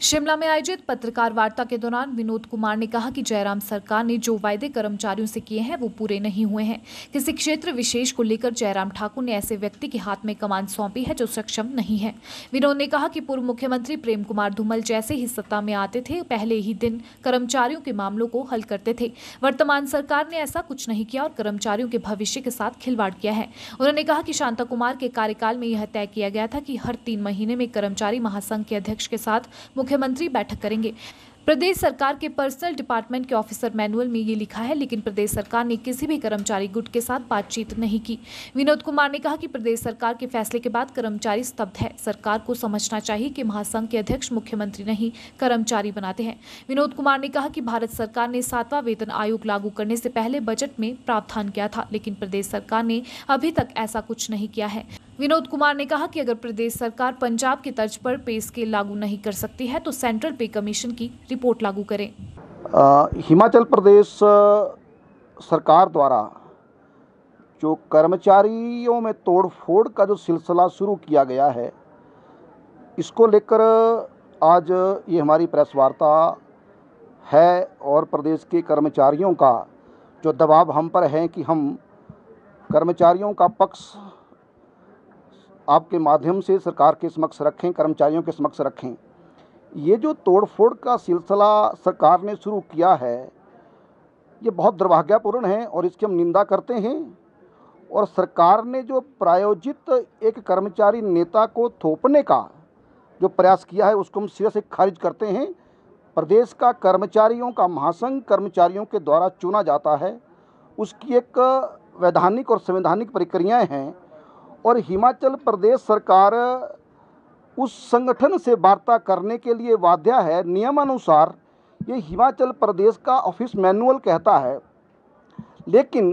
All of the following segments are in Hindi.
शिमला में आयोजित पत्रकार वार्ता के दौरान विनोद कुमार ने कहा कि जयराम सरकार ने जो वायदे कर्मचारियों से किए हैं वो पूरे नहीं हुए हैं। किसी क्षेत्र विशेष को लेकर जयराम ठाकुर ने ऐसे व्यक्ति के हाथ में कमान सौंपी है जो सक्षम नहीं है। विनोद ने कहा कि पूर्व मुख्यमंत्री प्रेम कुमार धूमल जैसे ही सत्ता में आते थे पहले ही दिन कर्मचारियों के मामलों को हल करते थे। वर्तमान सरकार ने ऐसा कुछ नहीं किया और कर्मचारियों के भविष्य के साथ खिलवाड़ किया है। उन्होंने कहा कि शांता कुमार के कार्यकाल में यह तय किया गया था कि हर 3 महीने में कर्मचारी महासंघ के अध्यक्ष के साथ मुख्यमंत्री बैठक करेंगे। प्रदेश सरकार के पर्सनल डिपार्टमेंट के ऑफिसर मैनुअल में ये लिखा है, लेकिन प्रदेश सरकार ने किसी भी कर्मचारी गुट के साथ बातचीत नहीं की। विनोद कुमार ने कहा कि प्रदेश सरकार के फैसले के बाद कर्मचारी स्तब्ध है। सरकार को समझना चाहिए कि महासंघ के अध्यक्ष मुख्यमंत्री नहीं कर्मचारी बनाते हैं। विनोद कुमार ने कहा कि भारत सरकार ने 7वां वेतन आयोग लागू करने से पहले बजट में प्रावधान किया था, लेकिन प्रदेश सरकार ने अभी तक ऐसा कुछ नहीं किया है। विनोद कुमार ने कहा कि अगर प्रदेश सरकार पंजाब की तर्ज पर पे स्केल लागू नहीं कर सकती है तो सेंट्रल पे कमीशन की रिपोर्ट लागू करें। हिमाचल प्रदेश सरकार द्वारा जो कर्मचारियों में तोड़फोड़ का जो सिलसिला शुरू किया गया है, इसको लेकर आज ये हमारी प्रेस वार्ता है और प्रदेश के कर्मचारियों का जो दबाव हम पर है कि हम कर्मचारियों का पक्ष आपके माध्यम से सरकार के समक्ष रखें, कर्मचारियों के समक्ष रखें। ये जो तोड़फोड़ का सिलसिला सरकार ने शुरू किया है, ये बहुत दुर्भाग्यपूर्ण है और इसकी हम निंदा करते हैं। और सरकार ने जो प्रायोजित एक कर्मचारी नेता को थोपने का जो प्रयास किया है, उसको हम सिरे से खारिज करते हैं। प्रदेश का कर्मचारियों का महासंघ कर्मचारियों के द्वारा चुना जाता है, उसकी एक वैधानिक और संवैधानिक प्रक्रियाएँ हैं और हिमाचल प्रदेश सरकार उस संगठन से वार्ता करने के लिए बाध्य है। नियमानुसार ये हिमाचल प्रदेश का ऑफिस मैनुअल कहता है, लेकिन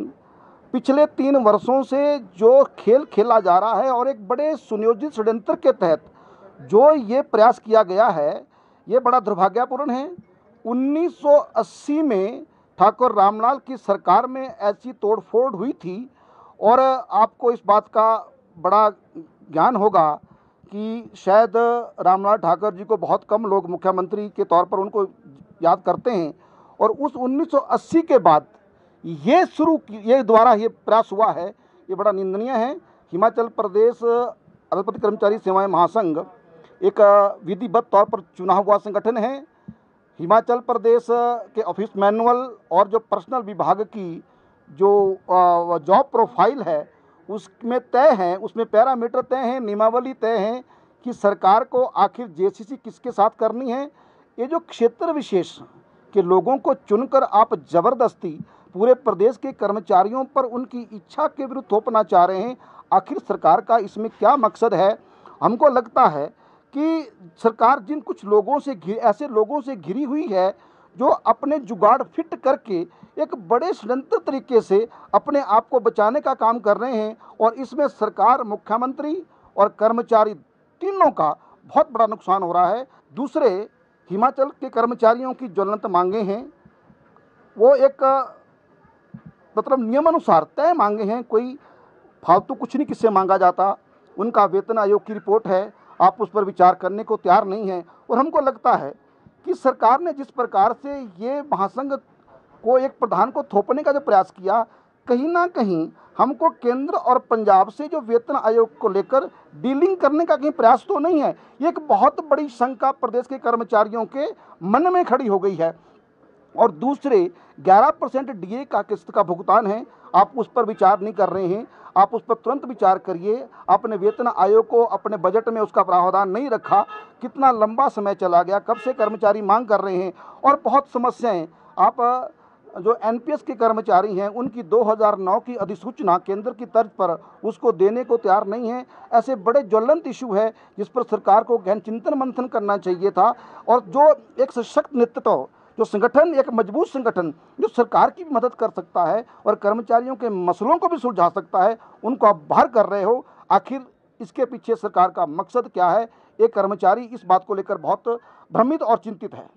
पिछले 3 वर्षों से जो खेल खेला जा रहा है और एक बड़े सुनियोजित षड्यंत्र के तहत जो ये प्रयास किया गया है, ये बड़ा दुर्भाग्यपूर्ण है। 1980 में ठाकुर रामलाल की सरकार में ऐसी तोड़फोड़ हुई थी और आपको इस बात का बड़ा ज्ञान होगा कि शायद रामलाल ठाकुर जी को बहुत कम लोग मुख्यमंत्री के तौर पर उनको याद करते हैं। और उस 1980 के बाद ये द्वारा ये प्रयास हुआ है, ये बड़ा निंदनीय है। हिमाचल प्रदेश अधोपति कर्मचारी सेवाएं महासंघ एक विधिवत तौर पर चुना हुआ संगठन है। हिमाचल प्रदेश के ऑफिस मैनुअल और जो पर्सनल विभाग की जो जॉब प्रोफाइल है उसमें तय है, उसमें पैरामीटर तय हैं, नियमावली तय हैं कि सरकार को आखिर जेसीसी किसके साथ करनी है। ये जो क्षेत्र विशेष के लोगों को चुनकर आप ज़बरदस्ती पूरे प्रदेश के कर्मचारियों पर उनकी इच्छा के विरुद्ध थोपना चाह रहे हैं, आखिर सरकार का इसमें क्या मकसद है। हमको लगता है कि सरकार जिन कुछ लोगों से ऐसे लोगों से घिरी हुई है जो अपने जुगाड़ फिट करके एक बड़े षड्यंत्र तरीके से अपने आप को बचाने का काम कर रहे हैं और इसमें सरकार, मुख्यमंत्री और कर्मचारी तीनों का बहुत बड़ा नुकसान हो रहा है। दूसरे, हिमाचल के कर्मचारियों की ज्वलंत मांगे हैं, वो एक मतलब नियमानुसार तय मांगे हैं, कोई फालतू कुछ नहीं किससे मांगा जाता। उनका वेतन आयोग की रिपोर्ट है, आप उस पर विचार करने को तैयार नहीं हैं। और हमको लगता है कि सरकार ने जिस प्रकार से ये महासंघ को एक प्रधान को थोपने का जो प्रयास किया, कहीं ना कहीं हमको केंद्र और पंजाब से जो वेतन आयोग को लेकर डीलिंग करने का कहीं प्रयास तो नहीं है। ये एक बहुत बड़ी शंका प्रदेश के कर्मचारियों के मन में खड़ी हो गई है। और दूसरे 11% डीए का किस्त का भुगतान है, आप उस पर विचार नहीं कर रहे हैं। आप उस पर तुरंत विचार करिए। आपने वेतन आयोग को अपने बजट में उसका प्रावधान नहीं रखा, कितना लंबा समय चला गया, कब से कर्मचारी मांग कर रहे हैं और बहुत समस्याएं। आप जो एनपीएस के कर्मचारी हैं उनकी 2009 की अधिसूचना केंद्र की तर्ज पर उसको देने को तैयार नहीं है। ऐसे बड़े ज्वलंत इशू है जिस पर सरकार को गहन चिंतन मंथन करना चाहिए था। और जो एक सशक्त नेतृत्व, जो संगठन, एक मजबूत संगठन जो सरकार की भी मदद कर सकता है और कर्मचारियों के मसलों को भी सुलझा सकता है, उनको आप बाहर कर रहे हो। आखिर इसके पीछे सरकार का मकसद क्या है? एक कर्मचारी इस बात को लेकर बहुत भ्रमित और चिंतित है।